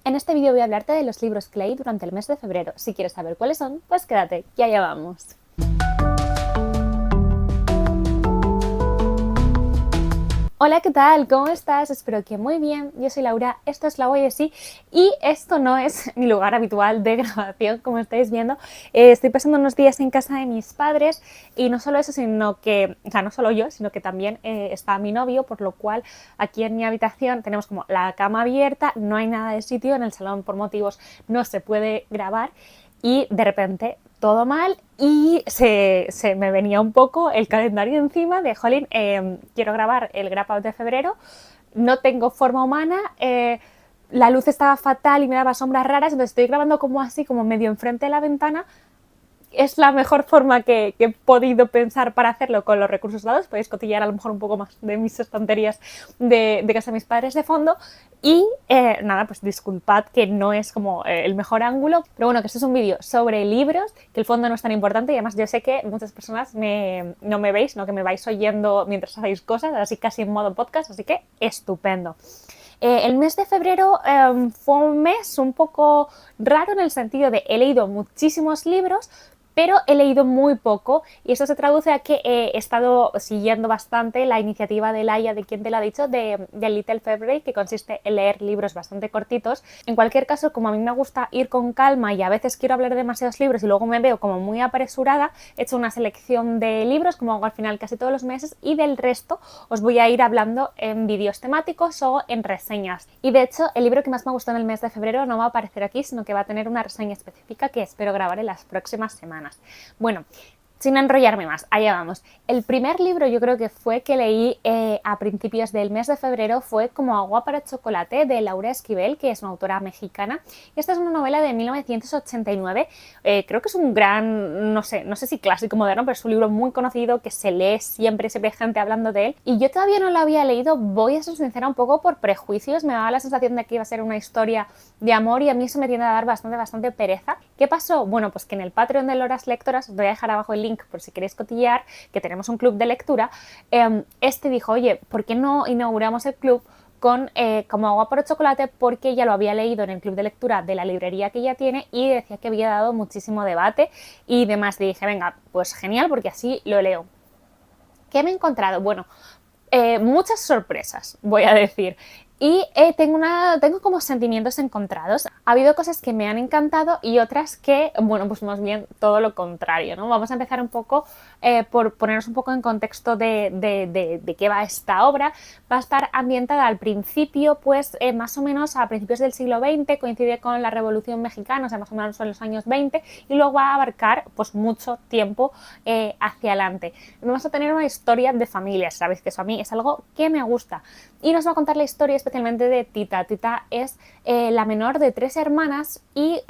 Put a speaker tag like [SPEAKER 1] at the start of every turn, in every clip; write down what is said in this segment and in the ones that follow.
[SPEAKER 1] En este vídeo voy a hablarte de los libros que leí durante el mes de febrero. Si quieres saber cuáles son, pues quédate, que allá vamos. Hola, ¿qué tal? ¿Cómo estás? Espero que muy bien. Yo soy Laura, esto es La Voy de Sí y esto no es mi lugar habitual de grabación, como estáis viendo. Estoy pasando unos días en casa de mis padres y no solo eso, sino que, no solo yo, sino que también está mi novio, por lo cual aquí en mi habitación tenemos como la cama abierta, no hay nada de sitio, en el salón por motivos no se puede grabar y de repente todo mal y se me venía un poco el calendario encima de, jolín, quiero grabar el Grap Out de febrero, no tengo forma humana, la luz estaba fatal y me daba sombras raras, entonces estoy grabando como así, como medio enfrente de la ventana. Es la mejor forma que he podido pensar para hacerlo con los recursos dados. Podéis cotillar a lo mejor un poco más de mis estanterías de casa de mis padres de fondo. Y nada, pues disculpad que no es como el mejor ángulo, pero bueno, que este es un vídeo sobre libros, que el fondo no es tan importante y además yo sé que muchas personas no me veis, no que me vais oyendo mientras hacéis cosas, así casi en modo podcast, así que estupendo. El mes de febrero fue un mes un poco raro en el sentido de he leído muchísimos libros, pero he leído muy poco y esto se traduce a que he estado siguiendo bastante la iniciativa de Laia, de quien te lo ha dicho, de Little February, que consiste en leer libros bastante cortitos. En cualquier caso, como a mí me gusta ir con calma y a veces quiero hablar de demasiados libros y luego me veo como muy apresurada, he hecho una selección de libros, como hago al final casi todos los meses, y del resto os voy a ir hablando en vídeos temáticos o en reseñas. Y de hecho, el libro que más me gustó en el mes de febrero no va a aparecer aquí, sino que va a tener una reseña específica que espero grabar en las próximas semanas. Bueno, sin enrollarme más, allá vamos. El primer libro yo creo que fue que leí a principios del mes de febrero fue Como agua para chocolate, de Laura Esquivel, que es una autora mexicana. Y esta es una novela de 1989. Creo que es un gran, no sé si clásico moderno, pero es un libro muy conocido que se lee siempre hay gente hablando de él. Y yo todavía no lo había leído, voy a ser sincera, un poco por prejuicios. Me daba la sensación de que iba a ser una historia de amor y a mí se me tiende a dar bastante pereza. ¿Qué pasó? Bueno, pues que en el Patreon de Loras Lectoras, os voy a dejar abajo el link por si queréis cotillear, que tenemos un club de lectura, este dijo, oye, ¿por qué no inauguramos el club con Como agua para chocolate? Porque ya lo había leído en el club de lectura de la librería que ella tiene y decía que había dado muchísimo debate y demás. Y dije, venga, pues genial, porque así lo leo. ¿Qué me he encontrado? Bueno, muchas sorpresas, voy a decir. Y tengo como sentimientos encontrados. Ha habido cosas que me han encantado y otras que, bueno, pues más bien todo lo contrario, ¿no? Vamos a empezar un poco por ponernos un poco en contexto de qué va esta obra. Va a estar ambientada al principio, pues más o menos a principios del siglo XX, coincide con la Revolución Mexicana, o sea, más o menos en los años 20, y luego va a abarcar pues mucho tiempo hacia adelante. Vamos a tener una historia de familias, sabéis que eso a mí es algo que me gusta. Y nos va a contar la historia especialmente de Tita. Tita es la menor de 3 hermanas y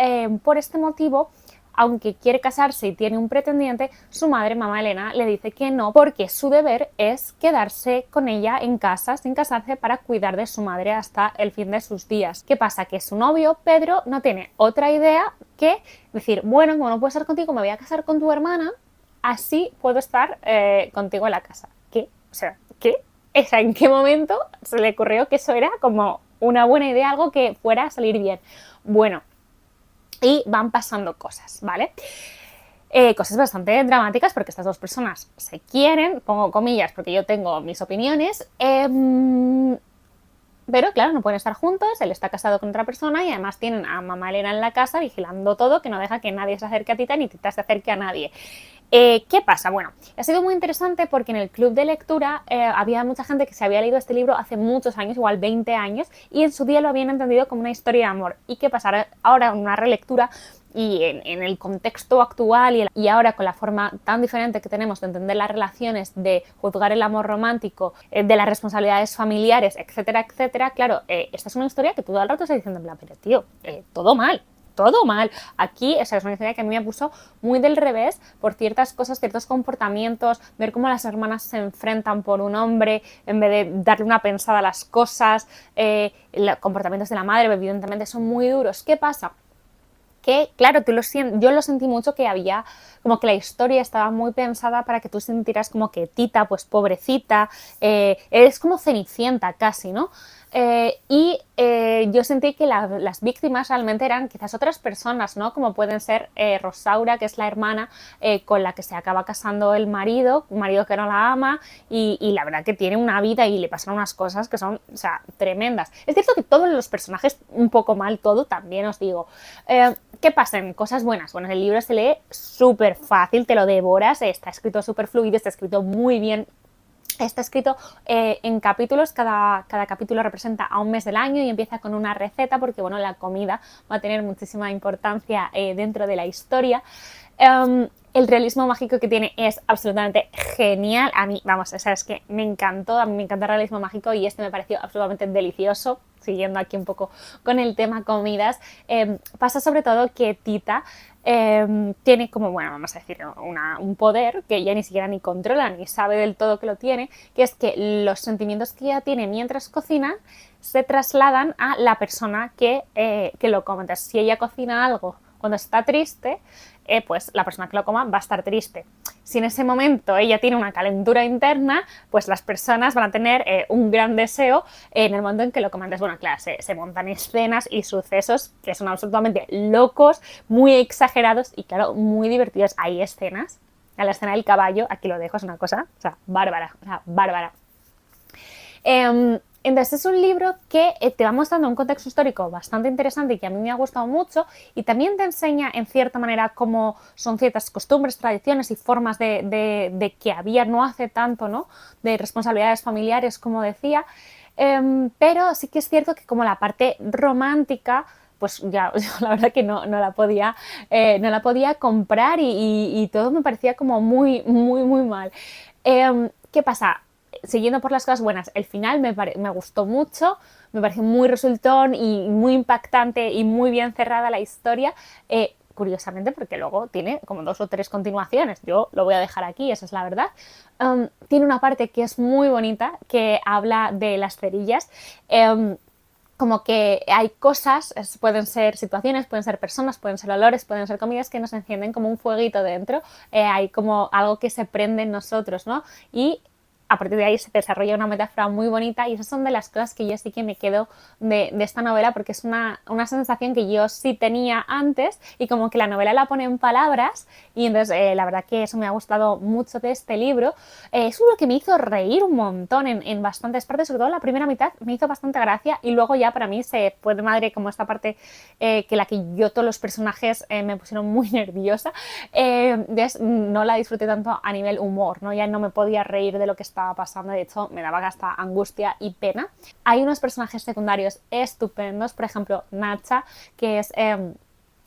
[SPEAKER 1] por este motivo, aunque quiere casarse y tiene un pretendiente, su madre, mamá Elena, le dice que no, porque su deber es quedarse con ella en casa sin casarse para cuidar de su madre hasta el fin de sus días. ¿Qué pasa? Que su novio, Pedro, no tiene otra idea que decir, bueno, como no puedo estar contigo, me voy a casar con tu hermana, así puedo estar contigo en la casa. ¿Qué? O sea, ¿qué? ¿En qué momento se le ocurrió que eso era como una buena idea, algo que fuera a salir bien? Bueno, y van pasando cosas, ¿vale? Cosas bastante dramáticas porque estas dos personas se quieren, pongo comillas porque yo tengo mis opiniones, pero claro, no pueden estar juntos, él está casado con otra persona y además tienen a mamá Elena en la casa vigilando todo, que no deja que nadie se acerque a Tita ni Tita se acerque a nadie. ¿Qué pasa? Bueno, ha sido muy interesante porque en el club de lectura había mucha gente que se había leído este libro hace muchos años, igual 20 años, y en su día lo habían entendido como una historia de amor. ¿Y qué pasa? Ahora en una relectura y en el contexto actual y ahora con la forma tan diferente que tenemos de entender las relaciones, de juzgar el amor romántico, de las responsabilidades familiares, etcétera, etcétera, claro, esta es una historia que todo el rato está diciendo en plan, pero tío, todo mal. Todo mal. Aquí esa es una historia que a mí me puso muy del revés por ciertas cosas, ciertos comportamientos, ver cómo las hermanas se enfrentan por un hombre en vez de darle una pensada a las cosas, los comportamientos de la madre evidentemente son muy duros. ¿Qué pasa? Que, claro, yo lo sentí mucho que había, como que la historia estaba muy pensada para que tú sintieras como que Tita, pues pobrecita, es como Cenicienta casi, ¿no? Yo sentí que las víctimas realmente eran quizás otras personas, ¿no? Como pueden ser Rosaura, que es la hermana con la que se acaba casando el marido, un marido que no la ama, y la verdad que tiene una vida y le pasan unas cosas que son, o sea, tremendas. Es cierto que todos los personajes, un poco mal todo, también os digo. ¿Qué pasan? Cosas buenas. Bueno, el libro se lee súper fácil, te lo devoras, está escrito súper fluido, está escrito muy bien. Está escrito en capítulos, cada capítulo representa a un mes del año y empieza con una receta porque, bueno, la comida va a tener muchísima importancia dentro de la historia. El realismo mágico que tiene es absolutamente genial. A mí, vamos, o sea, es que me encantó, a mí me encanta el realismo mágico y este me pareció absolutamente delicioso. Siguiendo aquí un poco con el tema comidas, pasa sobre todo que Tita tiene como, bueno, vamos a decir, un poder que ella ni siquiera ni controla ni sabe del todo que lo tiene, que es que los sentimientos que ella tiene mientras cocina se trasladan a la persona que lo come. Entonces, si ella cocina algo cuando está triste, pues la persona que lo coma va a estar triste. Si en ese momento ella tiene una calentura interna, pues las personas van a tener un gran deseo en el momento en que lo coman. Entonces, bueno, claro, se montan escenas y sucesos que son absolutamente locos, muy exagerados y, claro, muy divertidos. Hay escenas, a la escena del caballo, aquí lo dejo, es una cosa, o sea, bárbara, o sea, bárbara. Entonces es un libro que te va mostrando un contexto histórico bastante interesante y que a mí me ha gustado mucho y también te enseña en cierta manera cómo son ciertas costumbres, tradiciones y formas de que había no hace tanto, ¿no? De responsabilidades familiares, como decía, pero sí que es cierto que como la parte romántica, pues ya yo la verdad que no la podía comprar y todo me parecía como muy, muy, muy mal. ¿Qué pasa? Siguiendo por las cosas buenas, el final me gustó mucho, me pareció muy resultón y muy impactante y muy bien cerrada la historia, curiosamente porque luego tiene como 2 o 3 continuaciones, yo lo voy a dejar aquí, esa es la verdad. Tiene una parte que es muy bonita, que habla de las cerillas, como que hay cosas, pueden ser situaciones, pueden ser personas, pueden ser olores, pueden ser comidas que nos encienden como un fueguito dentro, hay como algo que se prende en nosotros, ¿no? Y a partir de ahí se desarrolla una metáfora muy bonita y esas son de las cosas que yo sí que me quedo de esta novela porque es una sensación que yo sí tenía antes y como que la novela la pone en palabras y entonces la verdad que eso me ha gustado mucho de este libro. Es uno que me hizo reír un montón en bastantes partes, sobre todo la primera mitad me hizo bastante gracia y luego ya para mí se fue de madre como esta parte que la que yo todos los personajes me pusieron muy nerviosa. No la disfruté tanto a nivel humor, ¿no? Ya no me podía reír de lo que estaba pasando, de hecho me daba hasta angustia y pena. Hay unos personajes secundarios estupendos, por ejemplo Nacha, que es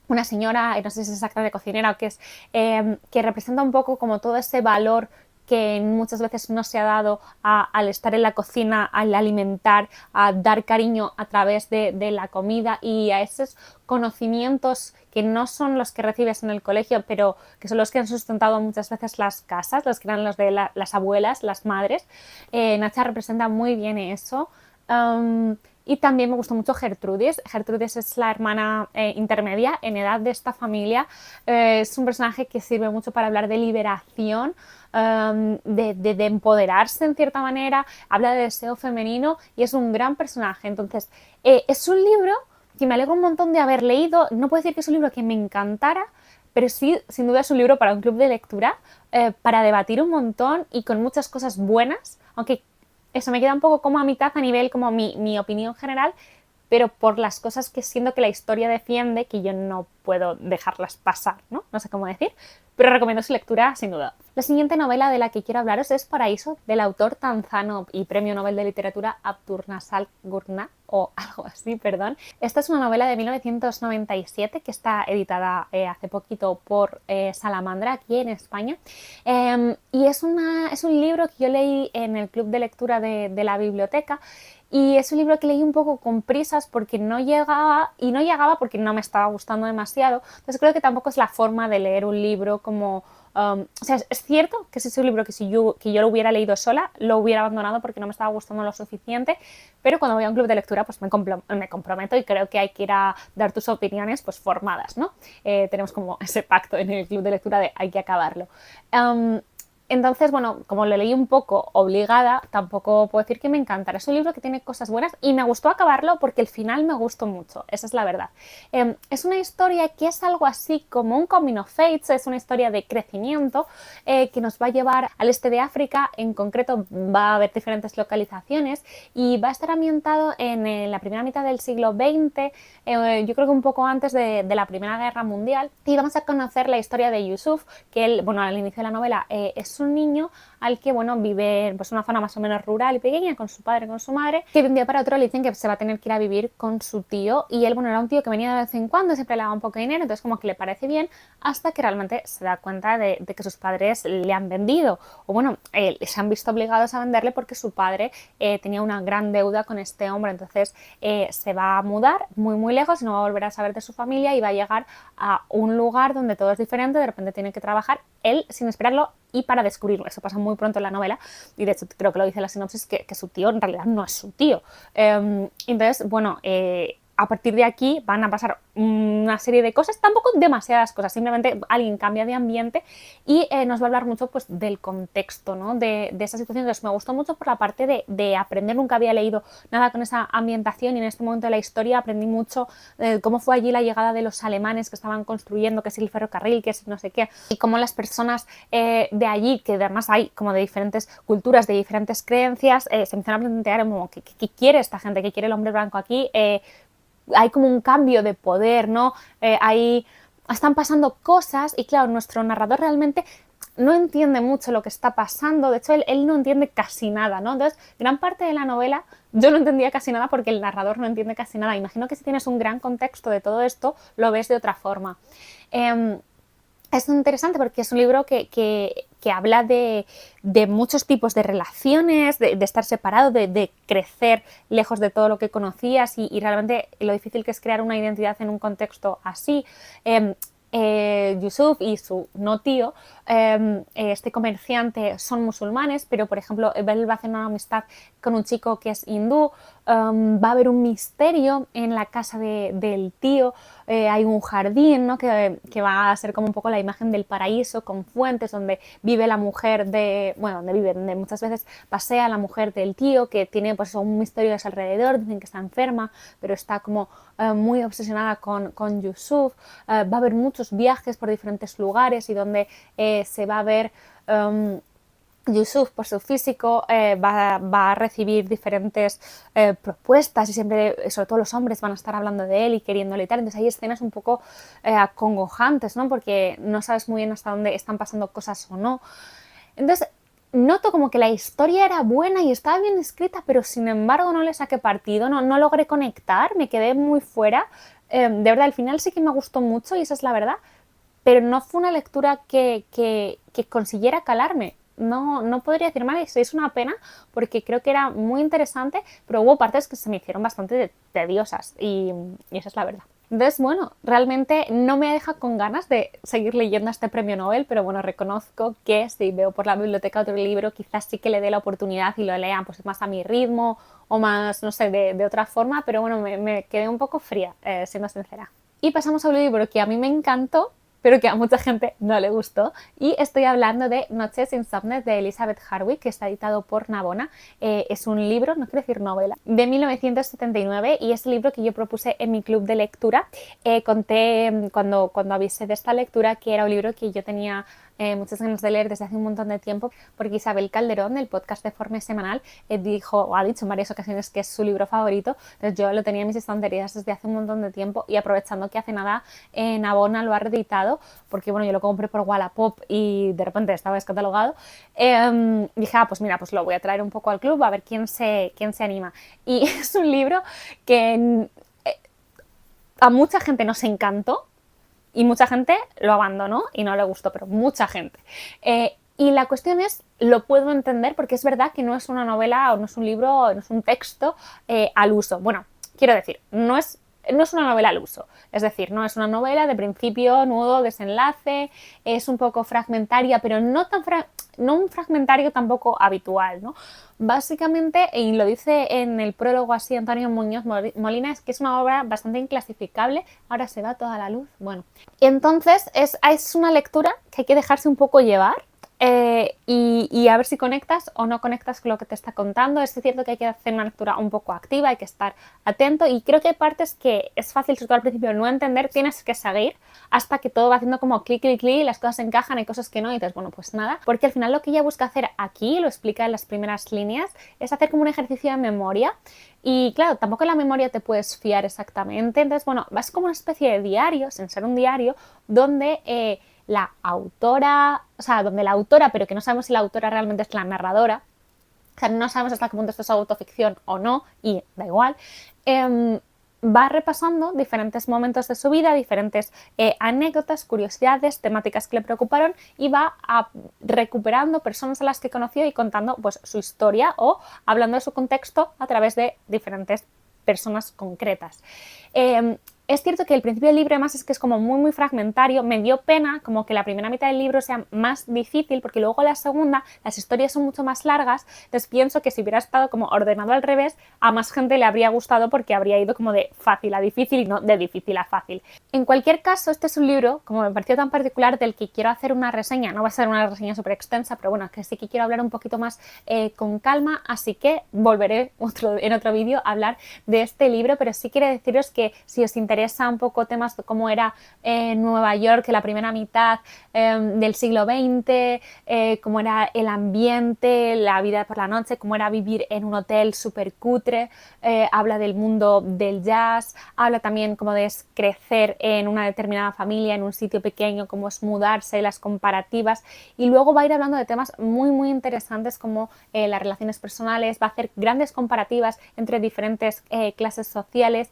[SPEAKER 1] una señora, no sé si es exactamente cocinera o qué es, que representa un poco como todo ese valor que muchas veces no se ha dado al estar en la cocina, al alimentar, a dar cariño a través de la comida y a esos conocimientos que no son los que recibes en el colegio, pero que son los que han sustentado muchas veces las casas, los que eran los de las abuelas, las madres. Nacha representa muy bien eso. Y también me gustó mucho Gertrudis. Gertrudis es la hermana intermedia en edad de esta familia. Es un personaje que sirve mucho para hablar de liberación, de empoderarse en cierta manera. Habla de deseo femenino y es un gran personaje. Entonces, es un libro que me alegro un montón de haber leído. No puedo decir que es un libro que me encantara, pero sí, sin duda es un libro para un club de lectura, para debatir un montón y con muchas cosas buenas, aunque eso me queda un poco como a mitad a nivel como mi opinión general, pero por las cosas que siento que la historia defiende que yo no puedo dejarlas pasar, ¿no? No sé cómo decir, pero recomiendo su lectura sin duda. La siguiente novela de la que quiero hablaros es Paraíso, del autor tanzano y premio Nobel de Literatura Abdurnazar Gurnah, o algo así, perdón. Esta es una novela de 1997 que está editada hace poquito por Salamandra, aquí en España. Y es un libro que yo leí en el club de lectura de la biblioteca. Y es un libro que leí un poco con prisas porque no llegaba porque no me estaba gustando demasiado. Entonces creo que tampoco es la forma de leer un libro como... o sea, es cierto que es un libro que que yo lo hubiera leído sola, lo hubiera abandonado porque no me estaba gustando lo suficiente, pero cuando voy a un club de lectura pues me comprometo y creo que hay que ir a dar tus opiniones pues formadas, ¿no? Tenemos como ese pacto en el club de lectura de hay que acabarlo. Entonces, bueno, como lo leí un poco obligada, tampoco puedo decir que me encantara. Es un libro que tiene cosas buenas y me gustó acabarlo porque el final me gustó mucho, esa es la verdad. Es una historia que es algo así como un coming of age, es una historia de crecimiento que nos va a llevar al este de África, en concreto va a haber diferentes localizaciones y va a estar ambientado en la primera mitad del siglo XX, yo creo que un poco antes de la Primera Guerra Mundial, y vamos a conocer la historia de Yusuf, que él, bueno, al inicio de la novela es un niño al que, bueno, vive en pues, una zona más o menos rural y pequeña con su padre y con su madre, que de un día para otro le dicen que se va a tener que ir a vivir con su tío, y él, bueno, era un tío que venía de vez en cuando, siempre le daba un poco de dinero, entonces como que le parece bien, hasta que realmente se da cuenta de que sus padres le han vendido, o bueno, se han visto obligados a venderle porque su padre tenía una gran deuda con este hombre, entonces se va a mudar muy muy lejos y no va a volver a saber de su familia y va a llegar a un lugar donde todo es diferente, de repente tiene que trabajar él sin esperarlo y para descubrirlo. Eso pasa muy pronto en la novela y de hecho creo que lo dice la sinopsis que su tío en realidad no es su tío. Entonces, bueno, a partir de aquí van a pasar una serie de cosas, tampoco demasiadas cosas, simplemente alguien cambia de ambiente y nos va a hablar mucho pues, del contexto, ¿no? de esa situación. Entonces me gustó mucho por la parte de aprender, nunca había leído nada con esa ambientación y en este momento de la historia aprendí mucho cómo fue allí la llegada de los alemanes que estaban construyendo, que es el ferrocarril, que es no sé qué, y cómo las personas de allí, que además hay como de diferentes culturas, de diferentes creencias, se empiezan a plantear como, ¿qué quiere esta gente? ¿Qué quiere el hombre blanco aquí? Hay como un cambio de poder, ¿no? Están pasando cosas y claro, nuestro narrador realmente no entiende mucho lo que está pasando, de hecho él no entiende casi nada, ¿no? Entonces, gran parte de la novela yo no entendía casi nada porque el narrador no entiende casi nada. Imagino que si tienes un gran contexto de todo esto, lo ves de otra forma. Es interesante porque es un libro que habla de muchos tipos de relaciones, de estar separado, de crecer lejos de todo lo que conocías y realmente lo difícil que es crear una identidad en un contexto así. Yusuf y su no tío, este comerciante, son musulmanes, pero por ejemplo él va a hacer una amistad con un chico que es hindú. Va a haber un misterio en la casa del tío, hay un jardín, ¿no? que va a ser como un poco la imagen del paraíso con fuentes donde vive la mujer donde muchas veces pasea la mujer del tío, que tiene pues un misterio a su alrededor, dicen que está enferma pero está como muy obsesionada con Yusuf. Va a haber muchos viajes por diferentes lugares y donde se va a ver Yusuf, por su físico, va a recibir diferentes propuestas y siempre, sobre todo los hombres, van a estar hablando de él y queriéndole y tal. Entonces hay escenas un poco acongojantes, ¿no? Porque no sabes muy bien hasta dónde están pasando cosas o no. Entonces noto como que la historia era buena y estaba bien escrita, pero sin embargo no le saqué partido, no logré conectar, me quedé muy fuera. De verdad, al final sí que me gustó mucho y esa es la verdad, pero no fue una lectura que consiguiera calarme. No podría decir mal, es una pena porque creo que era muy interesante, pero hubo partes que se me hicieron bastante tediosas y esa es la verdad. Entonces, bueno, realmente no me deja con ganas de seguir leyendo este premio Nobel, pero bueno, reconozco que si veo por la biblioteca otro libro, quizás sí que le dé la oportunidad y lo lea pues más a mi ritmo o más, no sé, de otra forma, pero bueno, me quedé un poco fría, siendo sincera. Y pasamos a un libro que a mí me encantó, pero que a mucha gente no le gustó, y estoy hablando de Noches insomnes de Elizabeth Harwick, que está editado por Navona. Es un libro, no quiero decir novela, de 1979 y es el libro que yo propuse en mi club de lectura. Conté cuando avisé de esta lectura que era un libro que yo tenía muchas ganas de leer desde hace un montón de tiempo, porque Isabel Calderón, del podcast de Forma Semanal, ha dicho en varias ocasiones que es su libro favorito. Entonces yo lo tenía en mis estanterías desde hace un montón de tiempo y aprovechando que hace nada Navona lo ha reeditado, porque bueno, yo lo compré por Wallapop y de repente estaba descatalogado, dije, pues mira, pues lo voy a traer un poco al club a ver quién se anima. Y es un libro que a mucha gente nos encantó, y mucha gente lo abandonó y no le gustó, pero mucha gente. Y la cuestión es, lo puedo entender porque es verdad que no es una novela o no es un libro, no es un texto al uso. Bueno, quiero decir, no es una novela al uso, es decir, no es una novela de principio, nudo, desenlace, es un poco fragmentaria, pero no un fragmentario tampoco habitual, ¿no? Básicamente, y lo dice en el prólogo así Antonio Muñoz Molina, es que es una obra bastante inclasificable. Ahora se va toda la luz, bueno. Y entonces es una lectura que hay que dejarse un poco llevar. y a ver si conectas o no conectas con lo que te está contando. Es cierto que hay que hacer una lectura un poco activa, hay que estar atento y creo que hay partes que es fácil, sobre todo al principio, no entender, tienes que seguir hasta que todo va haciendo como clic, clic, clic, las cosas encajan, hay cosas que no y dices, bueno, pues nada, porque al final lo que ella busca hacer aquí, lo explica en las primeras líneas, es hacer como un ejercicio de memoria. Y claro, tampoco en la memoria te puedes fiar exactamente, entonces bueno, vas como una especie de diario, sin ser un diario, donde la autora, o sea, donde la autora, pero que no sabemos si la autora realmente es la narradora, o sea, no sabemos hasta qué punto esto es autoficción o no, y da igual, va repasando diferentes momentos de su vida, diferentes anécdotas, curiosidades, temáticas que le preocuparon y va recuperando personas a las que conoció y contando pues, su historia o hablando de su contexto a través de diferentes personas concretas. Es cierto que el principio del libro además es que es como muy fragmentario, me dio pena como que la primera mitad del libro sea más difícil porque luego la segunda, las historias son mucho más largas, entonces pienso que si hubiera estado como ordenado al revés, a más gente le habría gustado porque habría ido como de fácil a difícil y no de difícil a fácil. En cualquier caso, este es un libro, como me pareció tan particular, del que quiero hacer una reseña, no va a ser una reseña súper extensa, pero bueno, que sí que quiero hablar un poquito más con calma, así que volveré en otro vídeo a hablar de este libro, pero sí quiero deciros que si os interesa un poco temas de cómo era Nueva York en la primera mitad del siglo XX, cómo era el ambiente, la vida por la noche, cómo era vivir en un hotel súper cutre, habla del mundo del jazz, habla también cómo es crecer en una determinada familia, en un sitio pequeño, cómo es mudarse, las comparativas, y luego va a ir hablando de temas muy interesantes como las relaciones personales, va a hacer grandes comparativas entre diferentes clases sociales.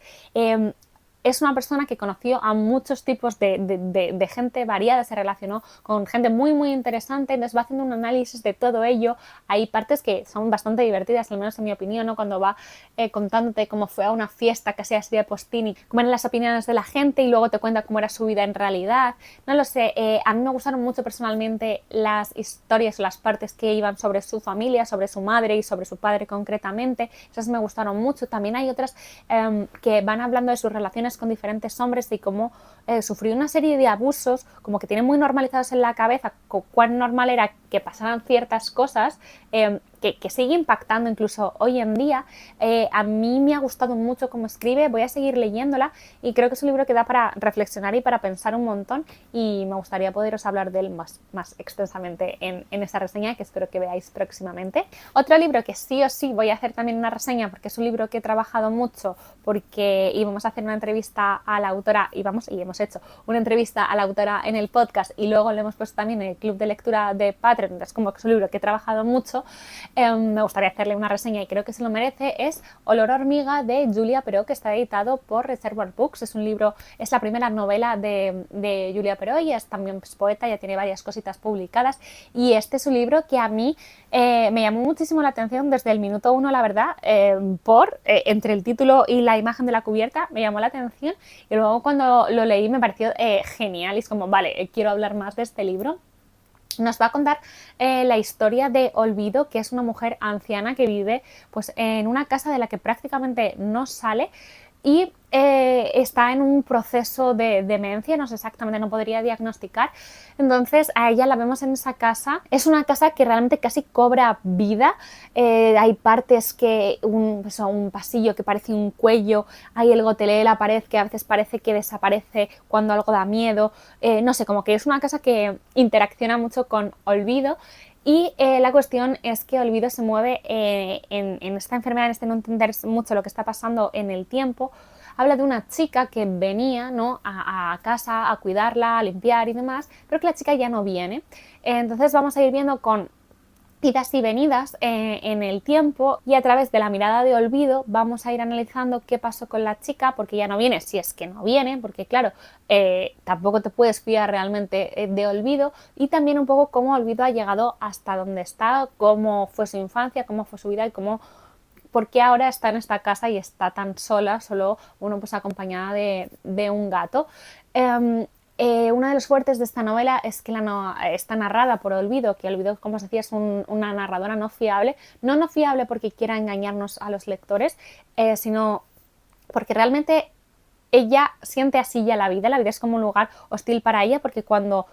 [SPEAKER 1] Es una persona que conoció a muchos tipos de gente variada, se relacionó con gente muy interesante, entonces va haciendo un análisis de todo ello. Hay partes que son bastante divertidas, al menos en mi opinión, ¿no? Cuando va contándote cómo fue a una fiesta casi así de postín, cómo eran las opiniones de la gente y luego te cuenta cómo era su vida en realidad. No lo sé, a mí me gustaron mucho personalmente las historias o las partes que iban sobre su familia, sobre su madre y sobre su padre concretamente, esas me gustaron mucho. También hay otras que van hablando de sus relaciones con diferentes hombres y cómo sufrió una serie de abusos, como que tienen muy normalizados en la cabeza cuán normal era que pasaran ciertas cosas, que sigue impactando incluso hoy en día. A mí me ha gustado mucho cómo escribe, voy a seguir leyéndola y creo que es un libro que da para reflexionar y para pensar un montón y me gustaría poderos hablar de él más extensamente en esta reseña que espero que veáis próximamente. Otro libro que sí o sí voy a hacer también una reseña porque es un libro que he trabajado mucho porque íbamos a hacer una entrevista a la autora y hemos hecho una entrevista a la autora en el podcast y luego le hemos puesto también en el club de lectura de Patreon, es como que es un libro que he trabajado mucho. Me gustaría hacerle una reseña y creo que se lo merece. Es Olor a hormiga de Julia Perot, que está editado por Reservoir Books. Es un libro, es la primera novela de Julia Perot y es también poeta, ya tiene varias cositas publicadas y este es un libro que a mí me llamó muchísimo la atención desde el minuto uno, la verdad, entre el título y la imagen de la cubierta me llamó la atención y luego cuando lo leí me pareció genial y es como, vale, quiero hablar más de este libro. Nos va a contar la historia de Olvido, que es una mujer anciana que vive pues, en una casa de la que prácticamente no sale y está en un proceso de demencia, no sé exactamente, no podría diagnosticar. Entonces a ella la vemos en esa casa, es una casa que realmente casi cobra vida. Hay partes que un pasillo que parece un cuello, hay el gotelé de la pared que a veces parece que desaparece cuando algo da miedo, no sé, como que es una casa que interacciona mucho con Olvido. Y la cuestión es que Olvido se mueve en esta enfermedad, en este no entender mucho lo que está pasando en el tiempo. Habla de una chica que venía, ¿no?, a casa a cuidarla, a limpiar y demás, pero que la chica ya no viene. Entonces vamos a ir viendo con idas y venidas en el tiempo y a través de la mirada de Olvido vamos a ir analizando qué pasó con la chica, porque ya no viene, si es que no viene, porque claro, tampoco te puedes fiar realmente de Olvido, y también un poco cómo Olvido ha llegado hasta donde está, cómo fue su infancia, cómo fue su vida y por qué ahora está en esta casa y está tan sola, solo pues acompañada de un gato. Uno de los fuertes de esta novela es que está narrada por Olvido, que Olvido, como os decía, es una narradora no fiable porque quiera engañarnos a los lectores, sino porque realmente ella siente así ya la vida es como un lugar hostil para ella, porque cuando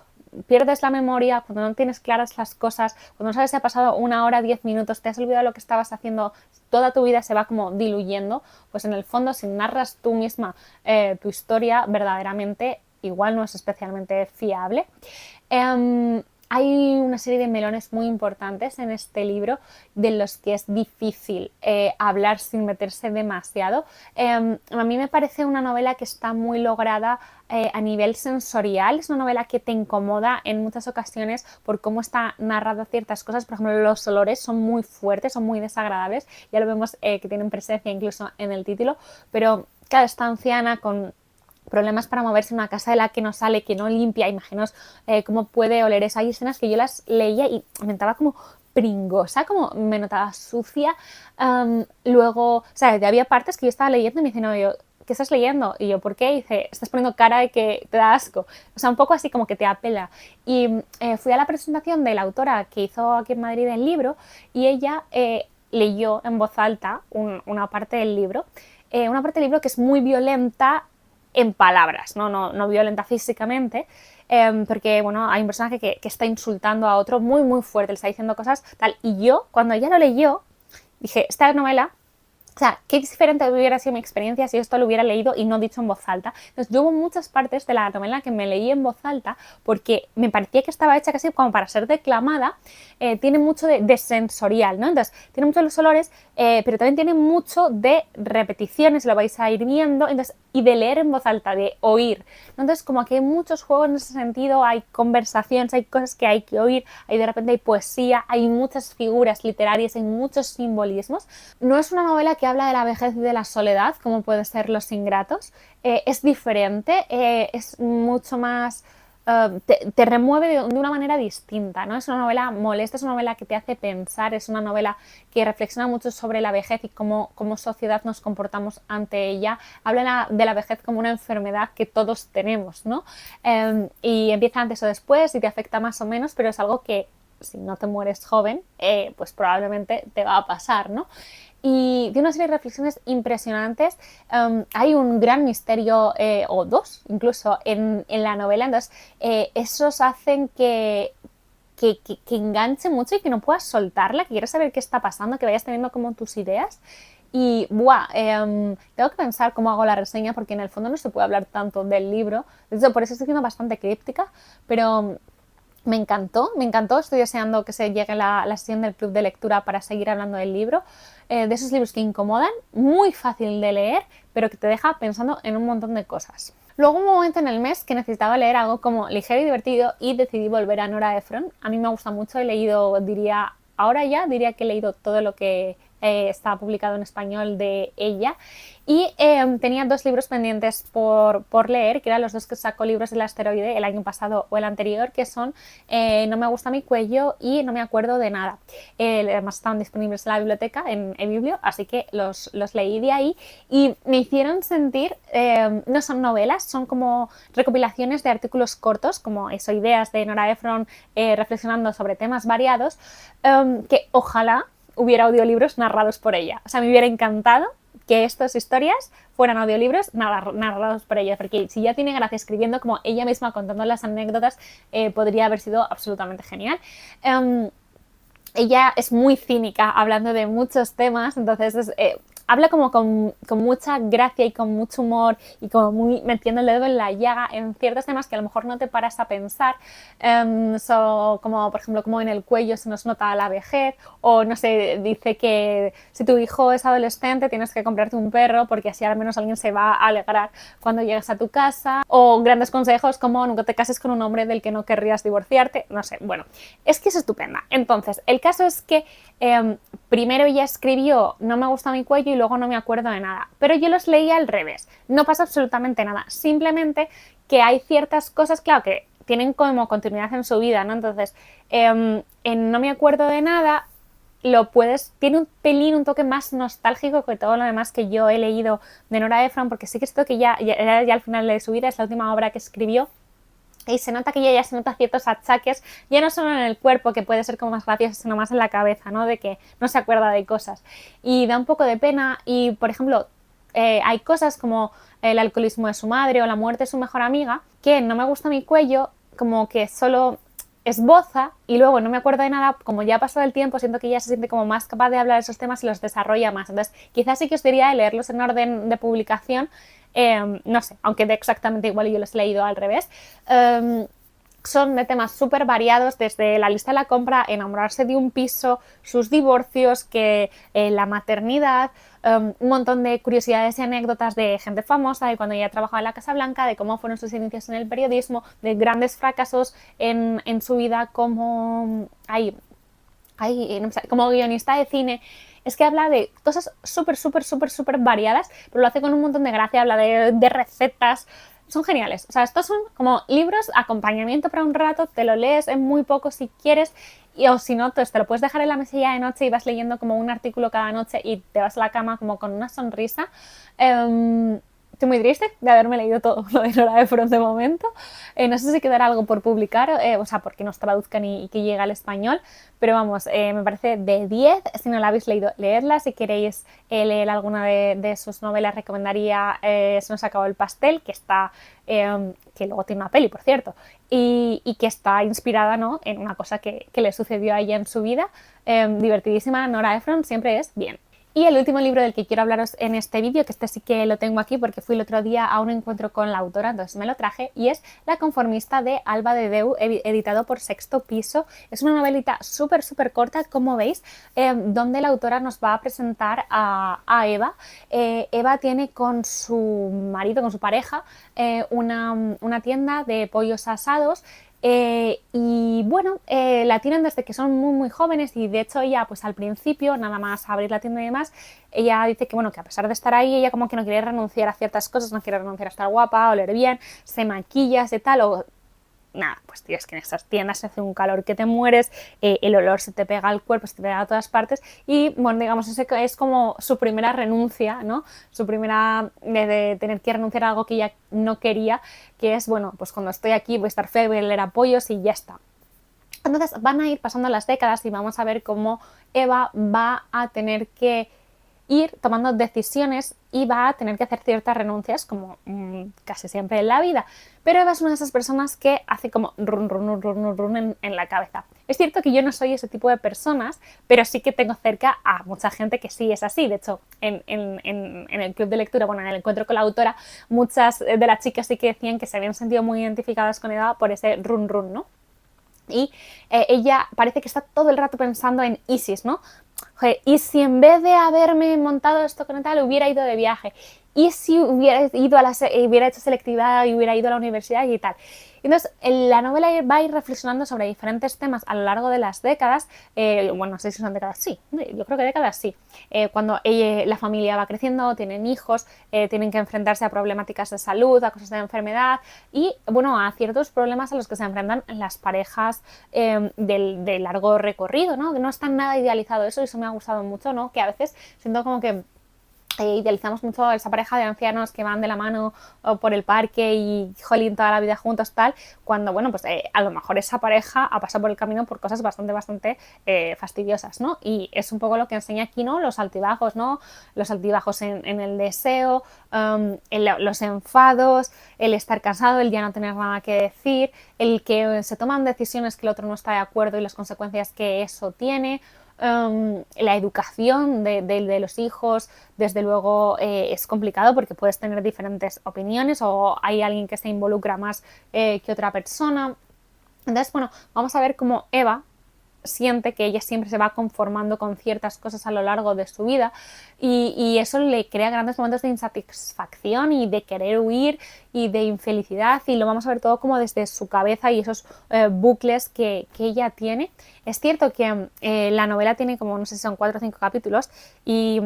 [SPEAKER 1] pierdes la memoria, cuando no tienes claras las cosas, cuando no sabes si ha pasado 1 hora, 10 minutos, te has olvidado lo que estabas haciendo, toda tu vida se va como diluyendo, pues en el fondo si narras tú misma tu historia, verdaderamente igual no es especialmente fiable. Hay una serie de melones muy importantes en este libro de los que es difícil hablar sin meterse demasiado. A mí me parece una novela que está muy lograda a nivel sensorial. Es una novela que te incomoda en muchas ocasiones por cómo está narrada ciertas cosas. Por ejemplo, los olores son muy fuertes, son muy desagradables. Ya lo vemos que tienen presencia incluso en el título, pero claro, esta anciana con problemas para moverse en una casa de la que no sale, que no limpia, imaginaos cómo puede oler eso. Hay escenas que yo las leía y me notaba como pringosa, como me notaba sucia. Luego, o sea, había partes que yo estaba leyendo y me dicen, no, yo, ¿qué estás leyendo? Y yo, ¿por qué? Y dice, estás poniendo cara de que te da asco. O sea, un poco así como que te apela. Y fui a la presentación de la autora que hizo aquí en Madrid el libro y ella leyó en voz alta una parte del libro. Una parte del libro que es muy violenta en palabras, no violenta físicamente, porque bueno, hay un personaje que está insultando a otro muy muy fuerte, le está diciendo cosas tal, y yo cuando ella lo leyó dije, esta novela, o sea, qué diferente hubiera sido mi experiencia si esto lo hubiera leído y no dicho en voz alta. Entonces, yo hubo muchas partes de la novela que me leí en voz alta porque me parecía que estaba hecha casi como para ser declamada. Tiene mucho de sensorial, ¿no? Entonces, tiene muchos los olores, pero también tiene mucho de repeticiones, lo vais a ir viendo, entonces, y de leer en voz alta, de oír, ¿no? Entonces, como que hay muchos juegos en ese sentido, hay conversaciones, hay cosas que hay que oír, hay de repente hay poesía, hay muchas figuras literarias, hay muchos simbolismos. No es una novela que habla de la vejez y de la soledad, como pueden ser Los Ingratos. Es diferente, es mucho más... te remueve de una manera distinta, ¿no? Es una novela molesta, es una novela que te hace pensar, es una novela que reflexiona mucho sobre la vejez y cómo sociedad nos comportamos ante ella. Habla de la vejez como una enfermedad que todos tenemos, ¿no? Y empieza antes o después y te afecta más o menos, pero es algo que si no te mueres joven, pues probablemente te va a pasar, ¿no? Y de una serie de reflexiones impresionantes. Hay un gran misterio, o dos incluso, en la novela. Entonces, esos hacen que enganche mucho y que no puedas soltarla, que quieras saber qué está pasando, que vayas teniendo como tus ideas. Y, buah, tengo que pensar cómo hago la reseña porque en el fondo no se puede hablar tanto del libro. De hecho, por eso estoy siendo bastante críptica, pero... me encantó, estoy deseando que se llegue la sesión del club de lectura para seguir hablando del libro, de esos libros que incomodan, muy fácil de leer, pero que te deja pensando en un montón de cosas. Luego hubo un momento en el mes que necesitaba leer algo como ligero y divertido y decidí volver a Nora Ephron. A mí me gusta mucho, he leído, diría que he leído todo lo que está publicado en español de ella y tenía 2 libros pendientes por leer, que eran los 2 que sacó Libros del Asteroide el año pasado o el anterior, que son No me gusta mi cuello y No me acuerdo de nada. Además estaban disponibles en la biblioteca, en eBiblio, así que los leí de ahí y me hicieron sentir, no son novelas, son como recopilaciones de artículos cortos, como eso, ideas de Nora Ephron reflexionando sobre temas variados, que ojalá hubiera audiolibros narrados por ella. O sea, me hubiera encantado que estas historias fueran audiolibros narrados por ella, porque si ya tiene gracia escribiendo como ella misma contando las anécdotas, podría haber sido absolutamente genial. Ella es muy cínica hablando de muchos temas, entonces habla como con mucha gracia y con mucho humor y como muy metiendo el dedo en la llaga en ciertos temas que a lo mejor no te paras a pensar, como por ejemplo como en el cuello se nos nota la vejez, o no sé, dice que si tu hijo es adolescente tienes que comprarte un perro porque así al menos alguien se va a alegrar cuando llegues a tu casa, o grandes consejos como nunca te cases con un hombre del que no querrías divorciarte, no sé, bueno, es que es estupenda. Entonces, el caso es que primero ella escribió No me gusta mi cuello y luego No me acuerdo de nada, pero yo los leí al revés, no pasa absolutamente nada, simplemente que hay ciertas cosas, claro, que tienen como continuidad en su vida, ¿no? Entonces, en No me acuerdo de nada tiene un pelín, un toque más nostálgico que todo lo demás que yo he leído de Nora Ephron, porque sí que esto que ya al final de su vida, es la última obra que escribió, y se nota que ella ya se nota ciertos achaques, ya no solo en el cuerpo, que puede ser como más gracioso, sino más en la cabeza, ¿no? De que no se acuerda de cosas. Y da un poco de pena y, por ejemplo, hay cosas como el alcoholismo de su madre o la muerte de su mejor amiga, que No me gusta mi cuello como que solo esboza y luego no me acuerdo de nada, como ya ha pasado el tiempo, siento que ella se siente como más capaz de hablar de esos temas y los desarrolla más. Entonces, quizás sí que os diría de leerlos en orden de publicación, no sé, aunque de exactamente igual y yo los he leído al revés. Son de temas súper variados, desde la lista de la compra, enamorarse de un piso, sus divorcios, la maternidad, un montón de curiosidades y anécdotas de gente famosa, de cuando ella trabajaba en la Casa Blanca, de cómo fueron sus inicios en el periodismo, de grandes fracasos en su vida como, no sé, como guionista de cine. Es que habla de cosas súper variadas, pero lo hace con un montón de gracia, habla de recetas. Son geniales. O sea, estos son como libros, acompañamiento para un rato, te lo lees en muy poco si quieres, o si no, pues te lo puedes dejar en la mesilla de noche y vas leyendo como un artículo cada noche y te vas a la cama como con una sonrisa. Estoy muy triste de haberme leído todo lo de Nora Ephron de momento. No sé si quedará algo por publicar, o sea, porque nos traduzcan y que llegue al español, pero vamos, me parece de 10. Si no la habéis leído, leedla. Si queréis leer alguna de sus novelas, recomendaría Se nos acabó el pastel, que está, que luego tiene una peli, por cierto, y que está inspirada, ¿no?, en una cosa que le sucedió a ella en su vida. Divertidísima. Nora Ephron siempre es bien. Y el último libro del que quiero hablaros en este vídeo, que este sí que lo tengo aquí porque fui el otro día a un encuentro con la autora, entonces me lo traje, y es La conformista de Alba de Déu, editado por Sexto Piso. Es una novelita súper corta, como veis, donde la autora nos va a presentar a Eva. Eva tiene con su marido, con su pareja, una tienda de pollos asados. Y bueno, la tienen desde que son muy jóvenes, y de hecho ella, pues al principio, nada más abrir la tienda y demás, ella dice que bueno, que a pesar de estar ahí, ella como que no quiere renunciar a ciertas cosas, no quiere renunciar a estar guapa, a oler bien, se maquilla, se tal, o nada, pues tío, es que en estas tiendas se hace un calor que te mueres, el olor se te pega al cuerpo, se te pega a todas partes, y bueno, digamos, ese es como su primera renuncia, ¿no? Su primera de tener que renunciar a algo que ella no quería, que es, bueno, pues cuando estoy aquí voy a estar fea, voy a leer apoyos y ya está. Entonces van a ir pasando las décadas y vamos a ver cómo Eva va a tener que ir tomando decisiones y va a tener que hacer ciertas renuncias, como casi siempre en la vida. Pero Eva es una de esas personas que hace como run en la cabeza. Es cierto que yo no soy ese tipo de personas, pero sí que tengo cerca a mucha gente que sí es así. De hecho, en el club de lectura, bueno, en el encuentro con la autora, muchas de las chicas sí que decían que se habían sentido muy identificadas con Eva por ese run, ¿no? Y ella parece que está todo el rato pensando en Isis, ¿no? Joder, y si en vez de haberme montado esto con tal, hubiera ido de viaje, y si hubiera ido hubiera hecho selectividad y hubiera ido a la universidad y tal. Entonces, la novela va a ir reflexionando sobre diferentes temas a lo largo de las décadas. Bueno, no sé si son décadas, sí, yo creo que décadas sí. Cuando la familia va creciendo, tienen hijos, tienen que enfrentarse a problemáticas de salud, a cosas de enfermedad y, bueno, a ciertos problemas a los que se enfrentan las parejas de largo recorrido, ¿no? Que no está nada idealizado eso, y eso me ha gustado mucho, ¿no? Que a veces siento como que idealizamos mucho a esa pareja de ancianos que van de la mano por el parque y jolín toda la vida juntos tal, cuando bueno, pues a lo mejor esa pareja ha pasado por el camino por cosas bastante fastidiosas, ¿no? Y es un poco lo que enseña aquí, ¿no? Los altibajos, ¿no? Los altibajos en el deseo, los enfados, el estar cansado, el ya no tener nada que decir, el que se toman decisiones que el otro no está de acuerdo y las consecuencias que eso tiene. La educación de los hijos, desde luego, es complicado porque puedes tener diferentes opiniones o hay alguien que se involucra más que otra persona. Entonces, bueno, vamos a ver cómo Eva siente que ella siempre se va conformando con ciertas cosas a lo largo de su vida y eso le crea grandes momentos de insatisfacción y de querer huir y de infelicidad, y lo vamos a ver todo como desde su cabeza y esos bucles que ella tiene. Es cierto que la novela tiene como, no sé si son 4 o 5 capítulos y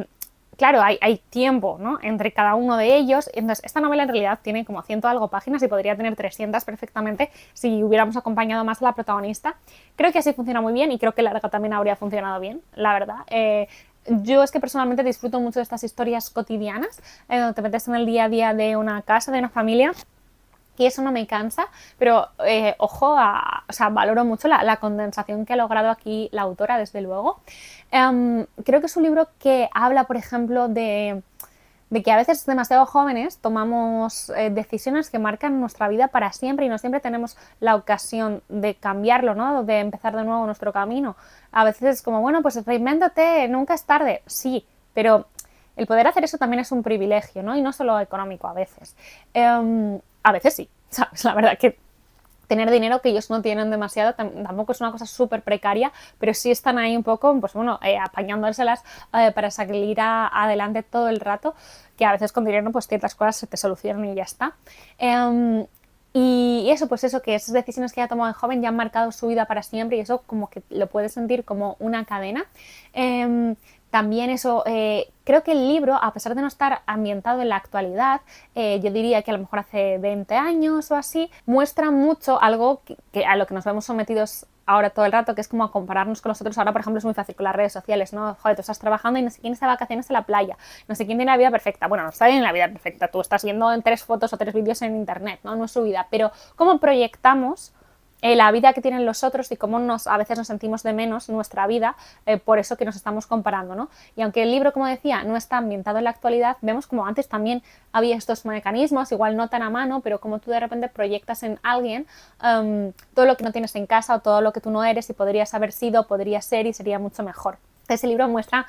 [SPEAKER 1] claro, hay tiempo, ¿no?, entre cada uno de ellos. Entonces, esta novela en realidad tiene como 100 algo páginas y podría tener 300 perfectamente si hubiéramos acompañado más a la protagonista. Creo que así funciona muy bien y creo que larga también habría funcionado bien, la verdad. Yo es que personalmente disfruto mucho de estas historias cotidianas, donde te metes en el día a día de una casa, de una familia, y eso no me cansa, pero ojo, o sea, valoro mucho la condensación que ha logrado aquí la autora, desde luego. Creo que es un libro que habla, por ejemplo, de de que a veces demasiado jóvenes tomamos decisiones que marcan nuestra vida para siempre y no siempre tenemos la ocasión de cambiarlo, ¿no? De empezar de nuevo nuestro camino. A veces es como, bueno, pues reinvéntate, nunca es tarde. Sí, pero el poder hacer eso también es un privilegio, ¿no? Y no solo económico a veces. A veces sí, ¿sabes? La verdad que tener dinero que ellos no tienen demasiado, tampoco es una cosa súper precaria, pero sí están ahí un poco, pues bueno, apañándoselas para salir adelante todo el rato, que a veces con dinero pues ciertas cosas se te solucionan y ya está. Y eso, pues eso, que esas decisiones que ha tomado de joven ya han marcado su vida para siempre y eso como que lo puedes sentir como una cadena. También eso, creo que el libro, a pesar de no estar ambientado en la actualidad, yo diría que a lo mejor hace 20 años o así, muestra mucho algo que a lo que nos vemos sometidos ahora todo el rato, que es como a compararnos con los otros. Ahora, por ejemplo, es muy fácil con las redes sociales, ¿no? Joder, tú estás trabajando y no sé quién está de vacaciones en la playa, no sé quién tiene la vida perfecta. Bueno, no está bien la vida perfecta, tú estás viendo en 3 fotos o 3 vídeos en internet, ¿no? No es su vida, pero cómo proyectamos la vida que tienen los otros y cómo a veces nos sentimos de menos nuestra vida por eso que nos estamos comparando, ¿no? Y aunque el libro, como decía, no está ambientado en la actualidad, vemos como antes también había estos mecanismos, igual no tan a mano, pero como tú de repente proyectas en alguien todo lo que no tienes en casa o todo lo que tú no eres y podrías haber sido, podría ser y sería mucho mejor. Ese libro muestra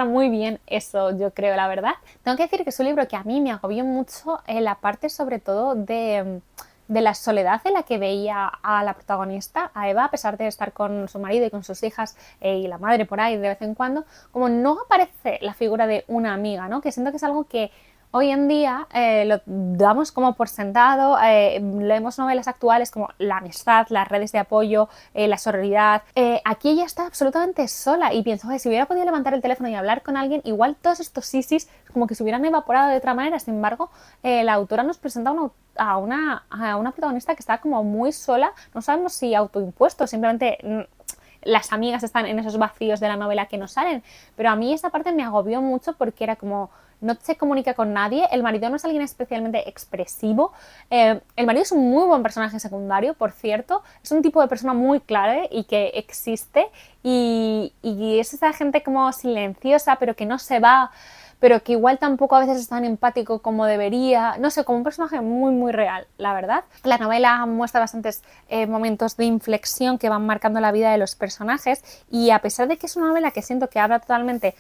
[SPEAKER 1] muy bien eso, yo creo, la verdad. Tengo que decir que es un libro que a mí me agobió mucho la parte sobre todo de la soledad en la que veía a la protagonista, a Eva, a pesar de estar con su marido y con sus hijas y la madre por ahí de vez en cuando, como no aparece la figura de una amiga, ¿no? Que siento que es algo que hoy en día lo damos como por sentado, leemos novelas actuales como la amistad, las redes de apoyo, la sororidad. Aquí ella está absolutamente sola y pienso, si hubiera podido levantar el teléfono y hablar con alguien, igual todos estos sisis como que se hubieran evaporado de otra manera. Sin embargo, la autora nos presenta a una protagonista que está como muy sola, no sabemos si autoimpuesto, simplemente las amigas están en esos vacíos de la novela que no salen, pero a mí esa parte me agobió mucho porque era como no se comunica con nadie, el marido no es alguien especialmente expresivo, el marido es un muy buen personaje secundario, por cierto, es un tipo de persona muy clave y que existe y es esa gente como silenciosa pero que no se va, pero que igual tampoco a veces es tan empático como debería, no sé, como un personaje muy muy real, la verdad. La novela muestra bastantes momentos de inflexión que van marcando la vida de los personajes y a pesar de que es una novela que siento que habla totalmente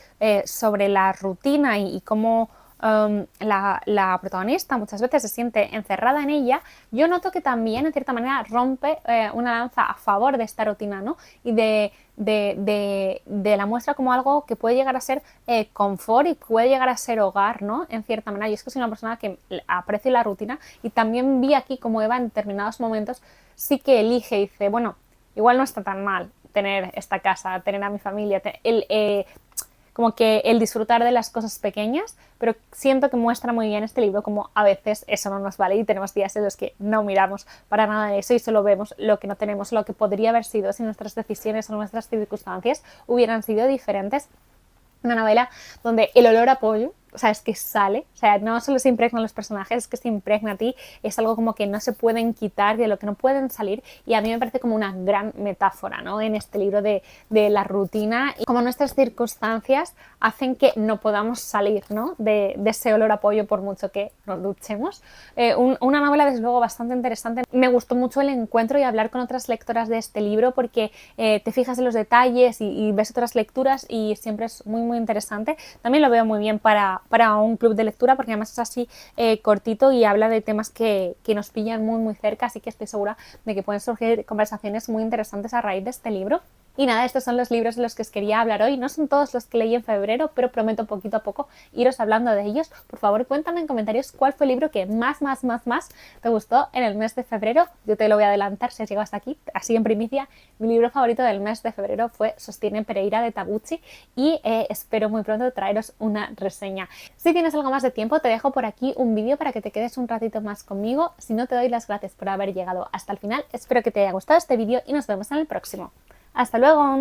[SPEAKER 1] sobre la rutina y cómo la protagonista muchas veces se siente encerrada en ella, yo noto que también en cierta manera rompe una lanza a favor de esta rutina, ¿no? Y de la muestra como algo que puede llegar a ser confort y puede llegar a ser hogar, ¿no? En cierta manera. Yo es que soy una persona que aprecio la rutina y también vi aquí como Eva en determinados momentos sí que elige y dice, bueno, igual no está tan mal tener esta casa, tener a mi familia, como que el disfrutar de las cosas pequeñas, pero siento que muestra muy bien este libro como a veces eso no nos vale y tenemos días en los que no miramos para nada de eso y solo vemos lo que no tenemos, lo que podría haber sido si nuestras decisiones o nuestras circunstancias hubieran sido diferentes. Una novela donde el olor a pollo, o sea, es que sale, o sea, no solo se impregnan los personajes, es que se impregna a ti, es algo como que no se pueden quitar, de lo que no pueden salir, y a mí me parece como una gran metáfora, ¿no? En este libro de la rutina y cómo nuestras circunstancias hacen que no podamos salir, ¿no? De ese olor a pollo por mucho que nos duchemos. Una novela, desde luego, bastante interesante. Me gustó mucho el encuentro y hablar con otras lectoras de este libro porque te fijas en los detalles y ves otras lecturas y siempre es muy, muy interesante. También lo veo muy bien para un club de lectura porque además es así cortito y habla de temas que nos pillan muy, muy cerca, así que estoy segura de que pueden surgir conversaciones muy interesantes a raíz de este libro. Y nada, estos son los libros de los que os quería hablar hoy. No son todos los que leí en febrero, pero prometo poquito a poco iros hablando de ellos. Por favor, cuéntame en comentarios cuál fue el libro que más te gustó en el mes de febrero. Yo te lo voy a adelantar si has llegado hasta aquí, así en primicia. Mi libro favorito del mes de febrero fue Sostiene Pereira de Tabucchi y espero muy pronto traeros una reseña. Si tienes algo más de tiempo, te dejo por aquí un vídeo para que te quedes un ratito más conmigo. Si no, te doy las gracias por haber llegado hasta el final. Espero que te haya gustado este vídeo y nos vemos en el próximo. ¡Hasta luego!